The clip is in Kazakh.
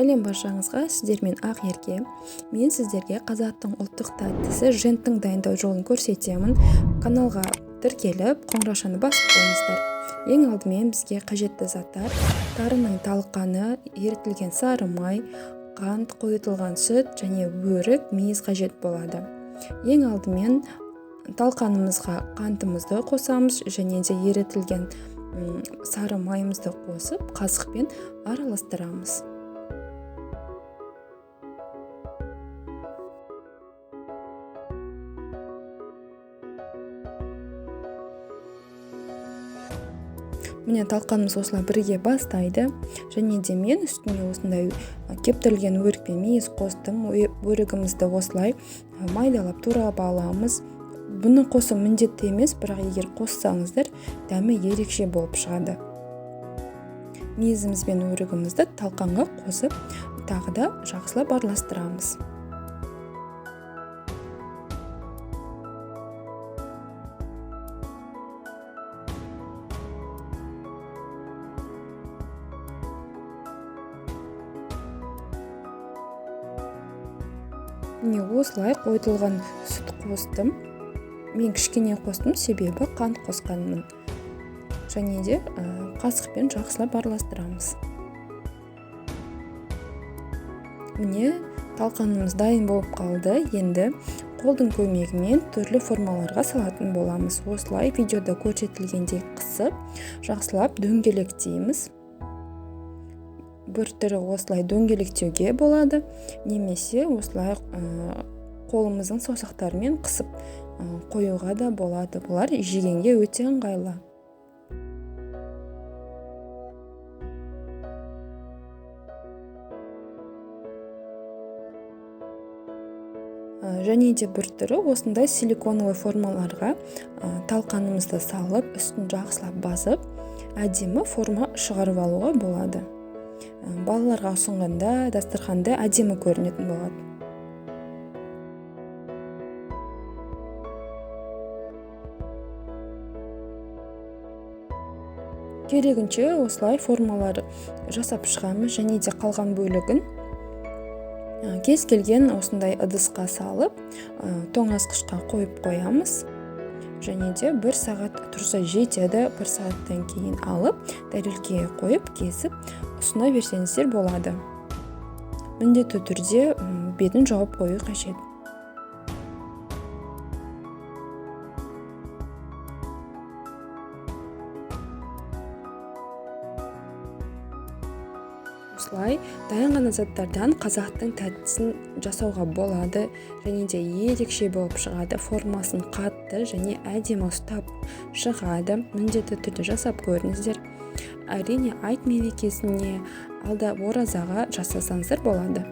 Сәлем баршаңызға, сіздермен Ақерке. Мен сіздерге қазақтың ұлттық тәттісі женттің дайындау жолын көрсетемін. Каналға тіркеліп, қоңыраушаны басып қойыңыздар. Ең алдымен бізге қажетті заттар: тарының талқаны, ерітілген сары май, қант, қойытылған сүт және өрік, мейіз қажет болады. Ең алдымен талқанымызға қантымызды қосамыз және де ерітілген сары майымызды қосып, қасықпен араластырамыз. Міне талқанымыз осылай бірге бастайды, және де мен үстіне осындай кептірілген өрік пен мейіз қостым. Өрігімізді осылай майдалап турап аламыз. Бұны қосу міндетті емес, бірақ егер қоссаңыздар, дәмі ерекше болып шығады. Мейізіміз бен өрігімізді талқанға қосып, тағы да жақсылап араластырамыз. Міне осылай қойытылған сүт қостым. Мен кішкене қостым, себебі қант қосқанмын. Және де қасықпен жақсылап араластырамыз. Міне талқанымыз дайын болып қалды. Енді қолдың көмегімен түрлі формаларға салатын боламыз. Осылай видеода көрсетілгендей қысып, жақсылап дөңгелектейміз. Бір түрі осылай дөңгелектеуге болады, немесе осылай қолымыздың саусақтарымен қысып қоюға да болады. Бұлар жегенге өте ыңғайлы. Және де бір түрі осындай силиконовый формаларға талқанымызды салып, үстін жақсылап басып, әдемі форма шығарып алуға болады. Балаларға ұсынғанда дастарханда әдемі көрінетін болады. Керегінше осылай формалар жасап шығамыз, және де қалған бөлігін кез келген осындай ыдысқа салып, тоңазытқышқа қойып қоямыз. Және де 1 сағат тұрса жетеді. 1 сағаттан кейін алып, тәрелкеге қойып, кесіп, ұсына берсеңіздер болады. Міндетті түрде бетін жауып қою қажет. Осылай дайынған заттардан қазақтың тәттісін жасауға болады, және де ерекше болып шығады. Формасын қатты және әдемі ұстап шығады. Міндетті түрде жасап көріңіздер. Әрине айт мерекесіне, алда оразаға жасасаңыздар болады.